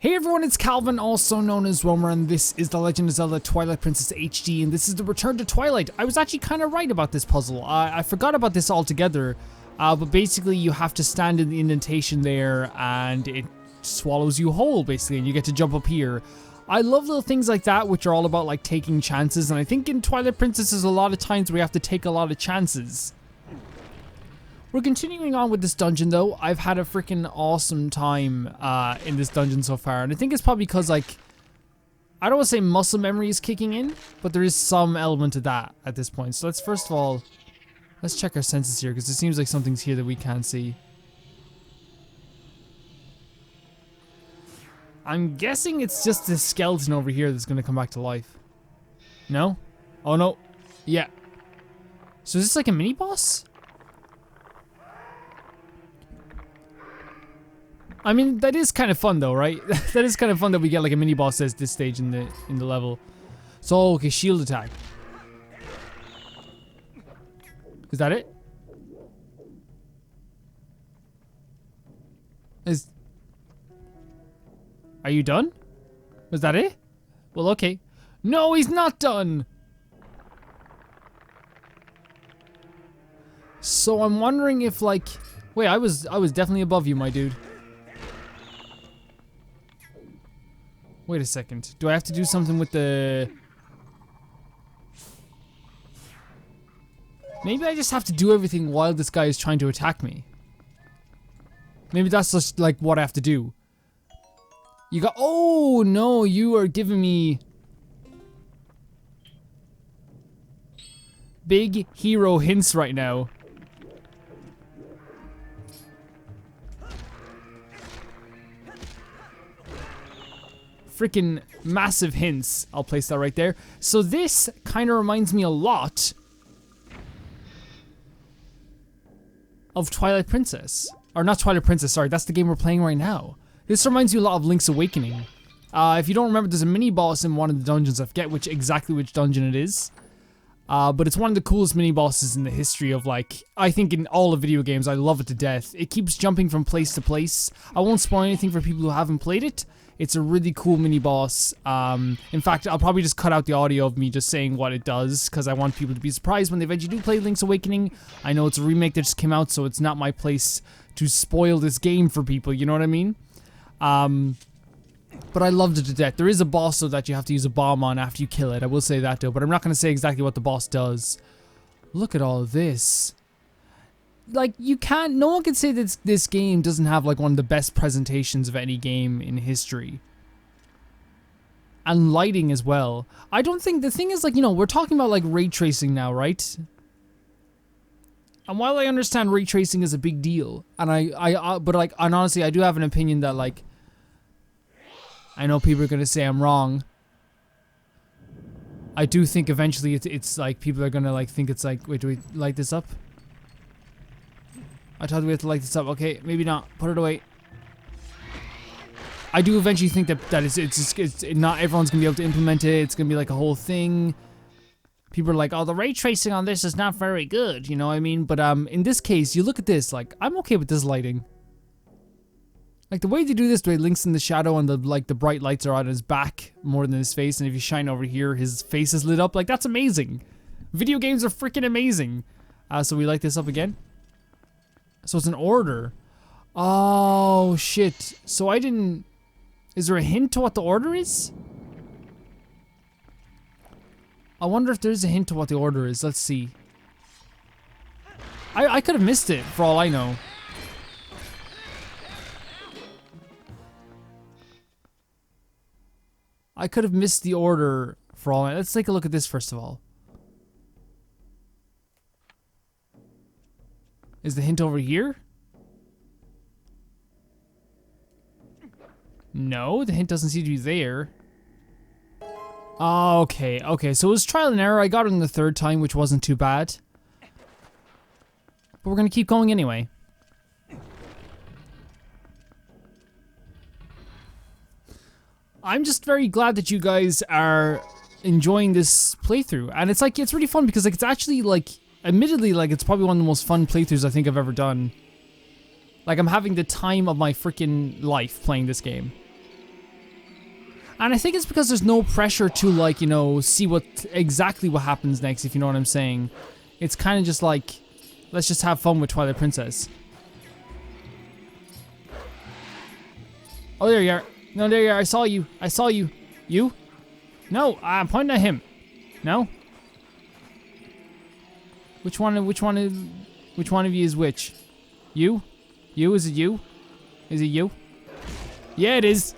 Hey everyone, it's Calvin, also known as Romer, and this is The Legend of Zelda Twilight Princess HD, and this is the Return to Twilight. I was actually kind of right about this puzzle. I forgot about this altogether, but basically you have to stand in the indentation there, and it swallows you whole, basically, and you get to jump up here. I love little things like that, which are all about, like, taking chances, and I think in Twilight Princess there's a lot of times where you have to take a lot of chances. We're continuing on with this dungeon though. I've had a freaking awesome time in this dungeon so far, and I think it's probably because, like, I don't want to say muscle memory is kicking in, but there is some element of that at this point. So let's first of all, let's check our senses here, because it seems like something's here that we can't see. I'm guessing it's just this skeleton over here that's going to come back to life. No? Oh no. Yeah. So is this like a mini boss? I mean, that is kind of fun though, right? That is kind of fun that we get like a mini boss at this stage in the level. So, okay, shield attack. Is that it? Are you done? Was that it? Well, okay. No, he's not done! So I'm wondering if, like, wait, I was definitely above you, my dude. Wait a second. Do I have to do something with the... Maybe I just have to do everything while this guy is trying to attack me. Maybe that's just like what I have to do. You got... Oh no, you are giving me... big hero hints right now. Freaking massive hints. I'll place that right there. So this kind of reminds me a lot of Twilight Princess. Or not Twilight Princess, sorry, that's the game we're playing right now. This reminds you a lot of Link's Awakening. If you don't remember, there's a mini boss in one of the dungeons. I forget exactly which dungeon it is. But it's one of the coolest mini bosses in the history of, like, I think in all of video games. I love it to death. It keeps jumping from place to place. I won't spoil anything for people who haven't played it. It's a really cool mini boss. In fact, I'll probably just cut out the audio of me just saying what it does, because I want people to be surprised when they eventually do play Link's Awakening. I know it's a remake that just came out, so it's not my place to spoil this game for people, you know what I mean? But I loved it to death. There is a boss though that you have to use a bomb on after you kill it. I will say that though, but I'm not going to say exactly what the boss does. Look at all of this. Like, you can't, no one can say that this game doesn't have like one of the best presentations of any game in history. And lighting as well. I don't think, the thing is, like, you know, we're talking about like ray tracing now, right? And while I understand ray tracing is a big deal, and but like, and honestly, I do have an opinion that, like, I know people are gonna say I'm wrong. I do think eventually it's like, people are gonna like think it's like, wait, do we light this up? I thought we had to light this up. Okay, maybe not. Put it away. I do eventually think that it's not everyone's gonna be able to implement it. It's gonna be like a whole thing. People are like, oh, the ray tracing on this is not very good, you know what I mean? But in this case, you look at this, like, I'm okay with this lighting. Like, the way they do this, the way Link's in the shadow and the bright lights are on his back more than his face, and if you shine over here, his face is lit up. Like, that's amazing. Video games are freaking amazing. So we light this up again. So it's an order. Oh, shit. So I didn't... Is there a hint to what the order is? I wonder if there's a hint to what the order is. Let's see. I could have missed it, for all I know. I could have missed the order, for all I know. Let's take a look at this first of all. Is the hint over here? No, the hint doesn't seem to be there. Okay, okay, so it was trial and error. I got it in the third time, which wasn't too bad. But we're gonna keep going anyway. I'm just very glad that you guys are enjoying this playthrough. And it's like, it's really fun because, like, it's actually, like, admittedly, like, it's probably one of the most fun playthroughs I think I've ever done. Like, I'm having the time of my freaking life playing this game. And I think it's because there's no pressure to, like, you know, see exactly what happens next, if you know what I'm saying. It's kind of just like, let's just have fun with Twilight Princess. Oh, there you are. No, there you are. I saw you. I saw you. You? No, I'm pointing at him. No? Which one of you is which? You? You? Is it you? Is it you? Yeah, it is.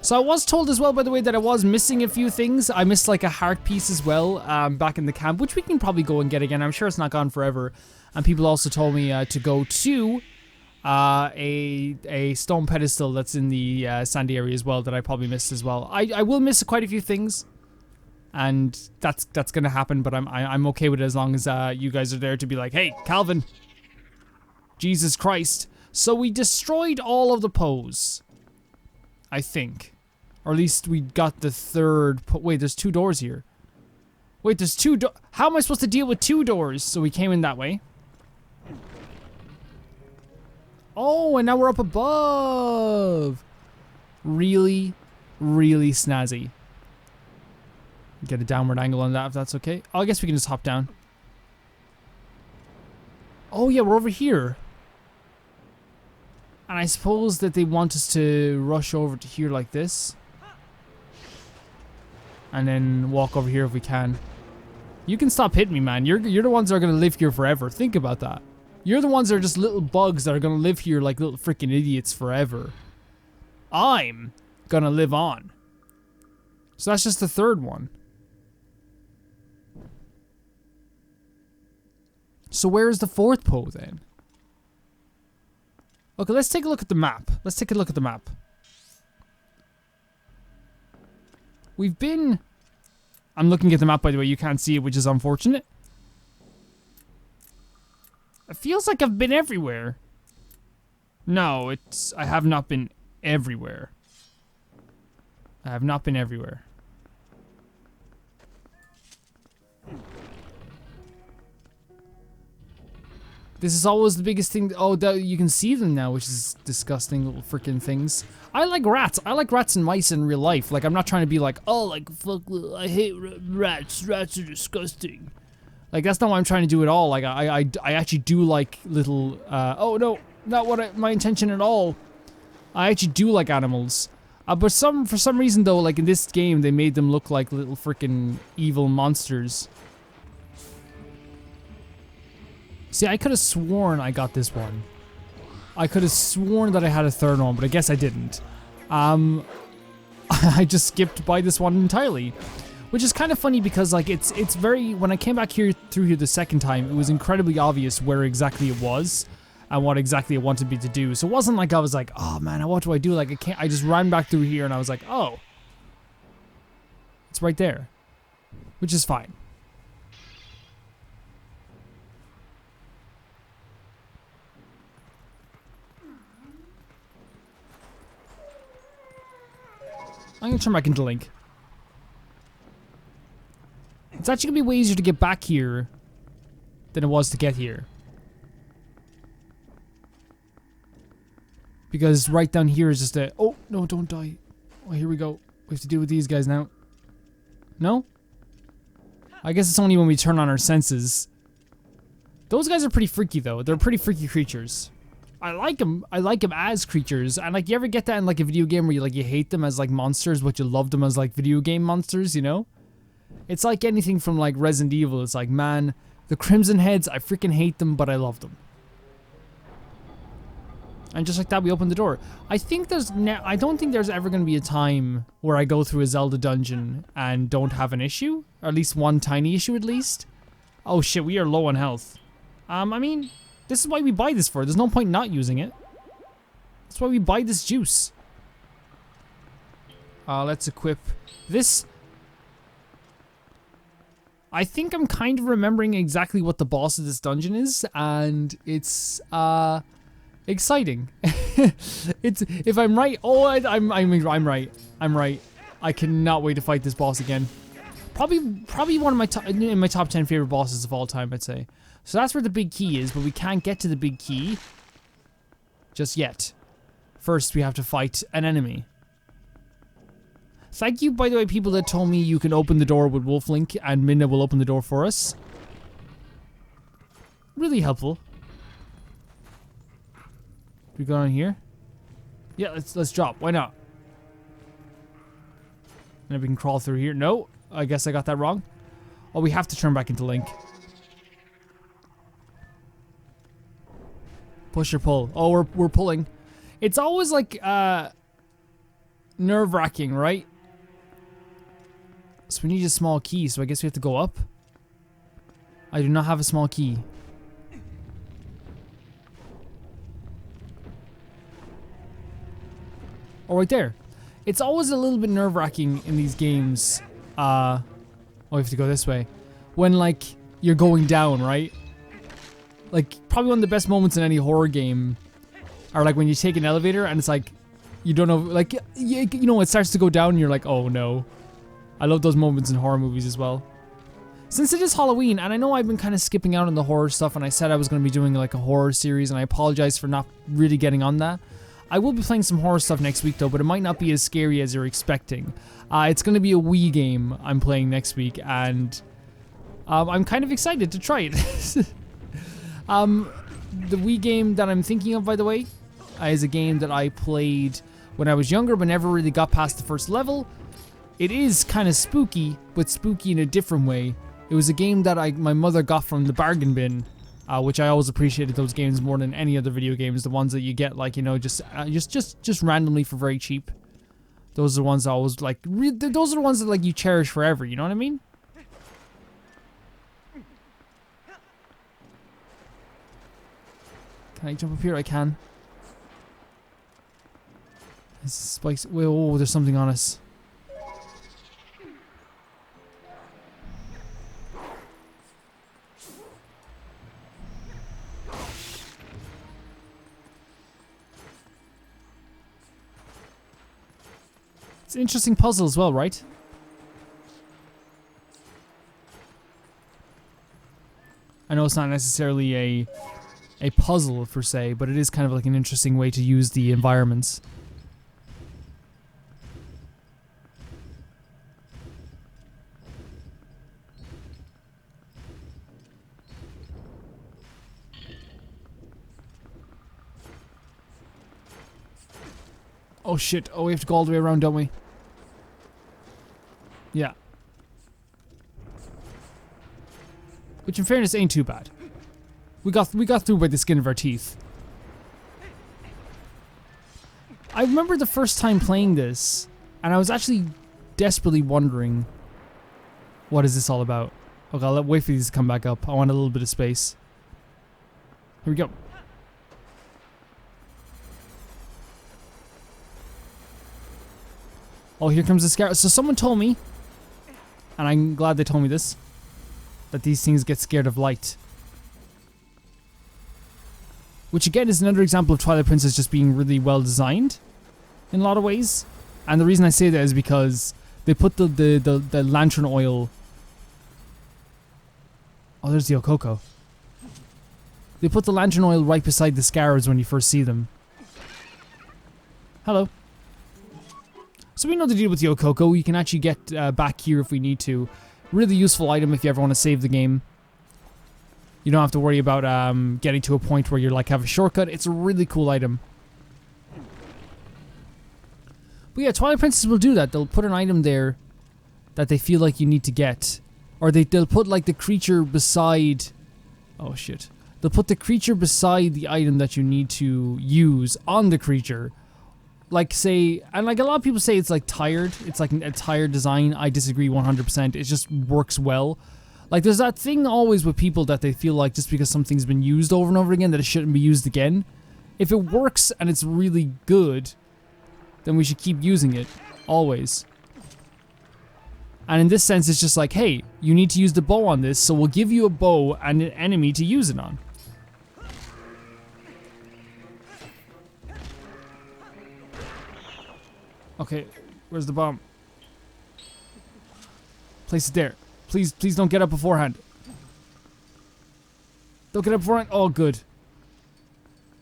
So I was told as well, by the way, that I was missing a few things. I missed like a heart piece as well back in the camp, which we can probably go and get again. I'm sure it's not gone forever. And people also told me to go to a stone pedestal that's in the sandy area as well that I probably missed as well. I will miss quite a few things, and that's gonna happen. But I'm okay with it as long as you guys are there to be like, hey, Calvin, Jesus Christ. So we destroyed all of the Poes, I think. Or at least we got the third. Wait, there's 2 doors here. Wait, there's 2 doors. How am I supposed to deal with 2 doors? So we came in that way. Oh, and now we're up above. Really, really snazzy. Get a downward angle on that if that's okay. Oh, I guess we can just hop down. Oh yeah, we're over here. And I suppose that they want us to rush over to here like this. And then walk over here if we can. You can stop hitting me, man. You're the ones that are going to live here forever. Think about that. You're the ones that are just little bugs that are going to live here like little freaking idiots forever. I'm going to live on. So that's just the 3rd one. So where is the 4th Poe then? Okay, let's take a look at the map. Let's take a look at the map. We've been... I'm looking at the map, by the way. You can't see it, which is unfortunate. It feels like I've been everywhere. No, I have not been everywhere. I have not been everywhere. This is always the biggest thing. Oh, you can see them now, which is disgusting little freaking things. I like rats. I like rats and mice in real life. Like, I'm not trying to be like, oh, like, fuck, I hate rats. Rats are disgusting. Like, that's not what I'm trying to do at all. Like, I actually do like little, oh, no, not what my intention at all. I actually do like animals. But for some reason, though, like, in this game, they made them look like little freaking evil monsters. See, I could have sworn I got this one. I could have sworn that I had a 3rd one, but I guess I didn't. I just skipped by this one entirely. Which is kind of funny because, like, it's very... When I came back through here the 2nd time, it was incredibly obvious where exactly it was and what exactly it wanted me to do. So it wasn't like I was like, oh man, what do I do? Like, I just ran back through here and I was like, oh. It's right there. Which is fine. I'm gonna turn back into Link. It's actually gonna be way easier to get back here than it was to get here. Because right down here is just a... Oh, no, don't die. Oh, here we go. We have to deal with these guys now. No? I guess it's only when we turn on our senses. Those guys are pretty freaky, though. They're pretty freaky creatures. I like them. I like them as creatures. And like, you ever get that in like a video game where you hate them as like monsters, but you love them as like video game monsters, you know? It's like anything from like Resident Evil. It's like, man, the Crimson Heads, I freaking hate them, but I love them. And just like that, we open the door. I don't think there's ever going to be a time where I go through a Zelda dungeon and don't have an issue. Or at least one tiny issue at least. Oh shit, we are low on health. I mean... This is why we buy this for. There's no point not using it. That's why we buy this juice. Let's equip this. I think I'm kind of remembering exactly what the boss of this dungeon is, and it's exciting. It's if I'm right. Oh, I'm right. I'm right. I cannot wait to fight this boss again. Probably one of my in my top 10 favorite bosses of all time, I'd say. So that's where the big key is, but we can't get to the big key just yet. First, we have to fight an enemy. Thank you, by the way, people that told me you can open the door with Wolf Link and Minna will open the door for us. Really helpful. We go on here? Yeah, let's drop. Why not? And if we can crawl through here. No, I guess I got that wrong. Oh, we have to turn back into Link. Push or pull. Oh, we're pulling. It's always like nerve-wracking, right? So we need a small key, so I guess we have to go up. I do not have a small key. Oh, right there. It's always a little bit nerve-wracking in these games. Oh, we have to go this way. When, like, you're going down, right? Like, probably one of the best moments in any horror game are, like, when you take an elevator and it's like, you don't know, like, you know, it starts to go down and you're like, oh no. I love those moments in horror movies as well. Since it is Halloween, and I know I've been kind of skipping out on the horror stuff, and I said I was going to be doing, like, a horror series, and I apologize for not really getting on that. I will be playing some horror stuff next week, though, but it might not be as scary as you're expecting. It's going to be a Wii game I'm playing next week, and I'm kind of excited to try it. The Wii game that I'm thinking of, by the way, is a game that I played when I was younger, but never really got past the first level. It is kind of spooky, but spooky in a different way. It was a game that my mother got from the bargain bin, which I always appreciated those games more than any other video games. The ones that you get, like, you know, just randomly for very cheap. Those are the ones that always, like, those are the ones that, like, you cherish forever. You know what I mean? Can I jump up here? I can. This spikes. Whoa, there's something on us. It's an interesting puzzle as well, right? I know it's not necessarily a puzzle per se, but it is kind of like an interesting way to use the environments. Oh shit, oh we have to go all the way around, don't we? Yeah. Which in fairness ain't too bad. We got through by the skin of our teeth. I remember the first time playing this, and I was actually desperately wondering, what is this all about? Okay, I'll wait for these to come back up. I want a little bit of space. Here we go. Oh, here comes the scare. So someone told me, and I'm glad they told me this, that these things get scared of light. Which again is another example of Twilight Princess just being really well designed in a lot of ways. And the reason I say that is because they put the lantern oil. Oh, there's the Okoko. They put the lantern oil right beside the scars when you first see them. Hello. So we know the deal with the Okoko. You can actually get back here if we need to. Really useful item if you ever want to save the game. You don't have to worry about getting to a point where you're like have a shortcut. It's a really cool item. But yeah, Twilight Princess will do that. They'll put an item there that they feel like you need to get. Or they'll put like the creature beside... Oh shit. They'll put the creature beside the item that you need to use on the creature. Like say, and like a lot of people say it's like tired. It's like a tired design. I disagree 100%. It just works well. Like there's that thing always with people that they feel like just because something's been used over and over again that it shouldn't be used again. If it works and it's really good, then we should keep using it. Always. And in this sense it's just like, hey, you need to use the bow on this, so we'll give you a bow and an enemy to use it on. Okay, where's the bomb? Place it there. Please, please don't get up beforehand. Don't get up beforehand. Oh, good.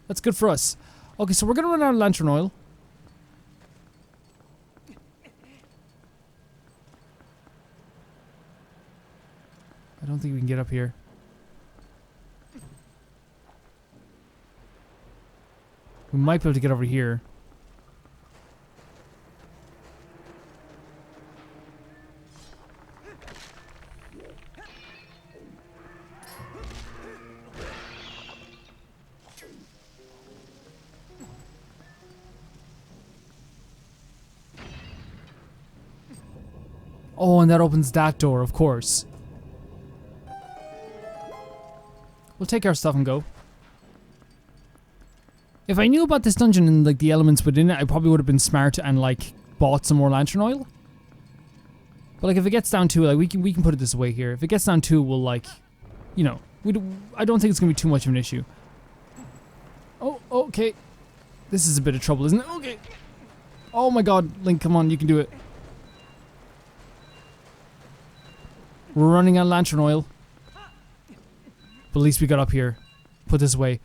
That's good for us. Okay, so we're gonna run out of lantern oil. I don't think we can get up here. We might be able to get over here. Oh, and that opens that door, of course. We'll take our stuff and go. If I knew about this dungeon and like the elements within it, I probably would have been smart and like bought some more lantern oil. But like if it gets down to it, like we can put it this way here. If it gets down to it, we'll like, you know, I don't think it's gonna be too much of an issue. Oh, okay. This is a bit of trouble, isn't it? Okay. Oh my god, Link, come on, you can do it. We're running out of lantern oil. But at least we got up here. Put this away.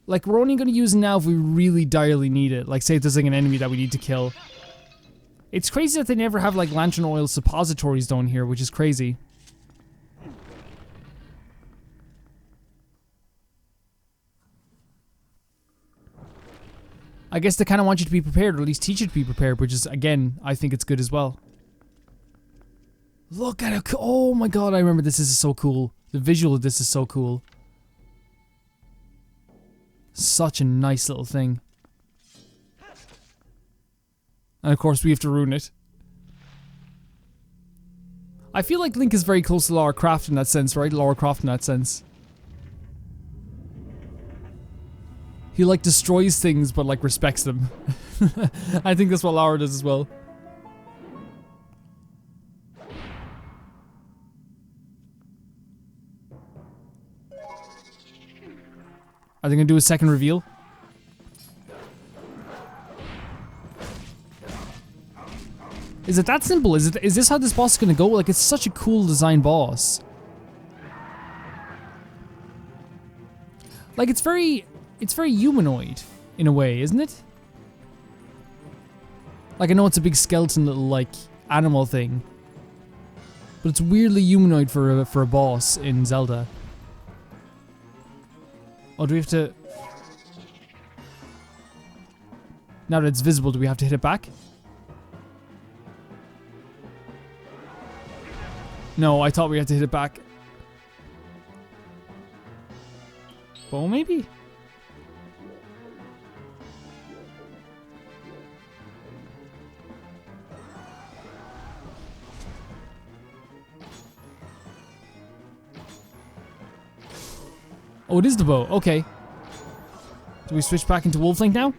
Like, we're only going to use it now if we really direly need it. Like, say if there's like an enemy that we need to kill. It's crazy that they never have like lantern oil suppositories down here, which is crazy. I guess they kind of want you to be prepared, or at least teach you to be prepared, which is, again, I think it's good as well. Look at it. Oh my god, I remember this. This is so cool. The visual of this is so cool. Such a nice little thing. And of course we have to ruin it. I feel like Link is very close to Lara Croft in that sense, right? Lara Croft in that sense. He like destroys things but like respects them. I think that's what Lara does as well. Are they gonna do a second reveal? Is it that simple? Is this how this boss is gonna go? Like, it's such a cool design boss. Like, it's very humanoid in a way, isn't it? Like, I know it's a big skeleton little like animal thing, but it's weirdly humanoid for a boss in Zelda. Oh, do we have to... Now that it's visible, do we have to hit it back? No, I thought we had to hit it back. Well, maybe. Oh, it is the bow. Okay. Do we switch back into Wolf Link now?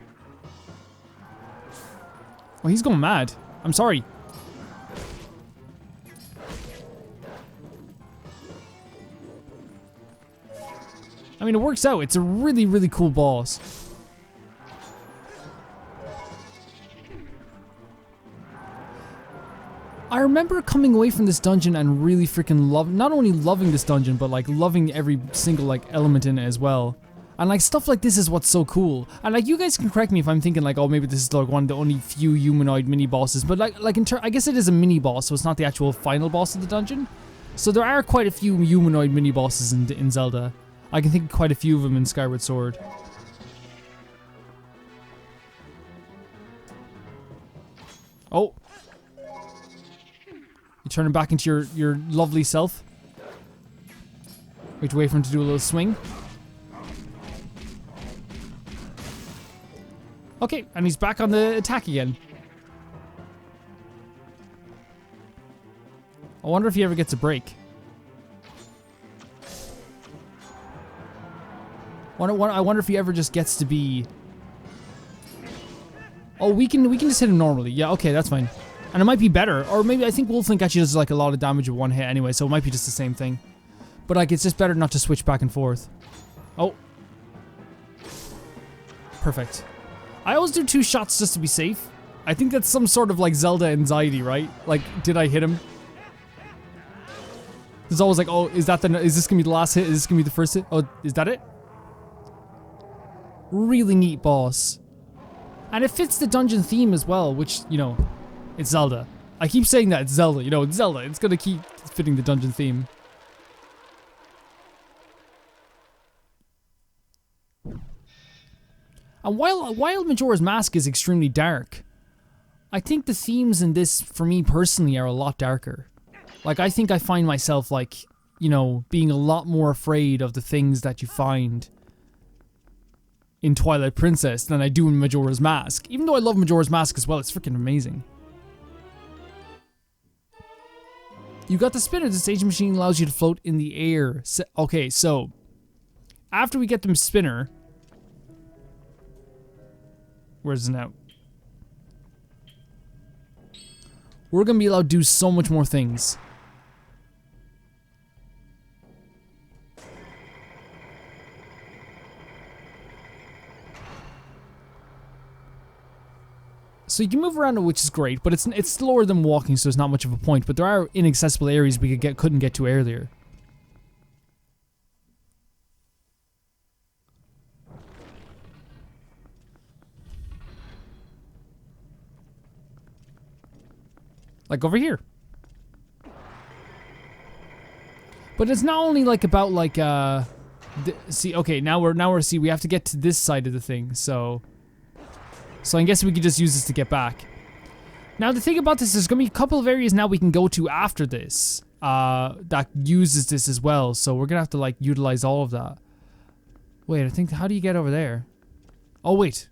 Oh, he's going mad. I'm sorry. I mean, it works out. It's a really, really cool boss. I remember coming away from this dungeon and really freaking not only loving this dungeon, but like loving every single like element in it as well. And like stuff like this is what's so cool. And like you guys can correct me if I'm thinking like, oh, maybe this is like one of the only few humanoid mini bosses. But like I guess it is a mini boss, so it's not the actual final boss of the dungeon. So there are quite a few humanoid mini bosses in Zelda. I can think of quite a few of them in Skyward Sword. Oh. You turn him back into your lovely self. We have to wait for him to do a little swing. Okay, and he's back on the attack again. I wonder if he ever gets a break. I wonder if he ever just gets to be... Oh, we can just hit him normally. Yeah, okay, that's fine. And it might be better. Or maybe I think Wolf Link actually does like a lot of damage with one hit anyway, so it might be just the same thing. But like, it's just better not to switch back and forth. Oh. Perfect. I always do 2 shots just to be safe. I think that's some sort of like Zelda anxiety, right? Like, did I hit him? There's always like, oh, is this gonna be the last hit? Is this gonna be the first hit? Oh, is that it? Really neat boss. And it fits the dungeon theme as well, which, you know, it's Zelda. I keep saying that, it's Zelda, you know, it's Zelda. It's gonna keep fitting the dungeon theme. And while Majora's Mask is extremely dark, I think the themes in this, for me personally, are a lot darker. Like, I think I find myself, like, you know, being a lot more afraid of the things that you find in Twilight Princess than I do in Majora's Mask. Even though I love Majora's Mask as well, it's freaking amazing. You got the spinner. The stage machine allows you to float in the air. Okay, so after we get the spinner, where's it now? We're gonna be allowed to do so much more things. So you can move around, which is great, but it's slower than walking, so there's not much of a point. But there are inaccessible areas we couldn't get to earlier. Like over here. But it's not only like about like see, okay, now we're see, we have to get to this side of the thing, so I guess we could just use this to get back. Now the thing about this, there's gonna be a couple of areas now we can go to after this that uses this as well, so we're gonna have to like utilize all of that. Wait, I think, how do you get over there? Oh wait,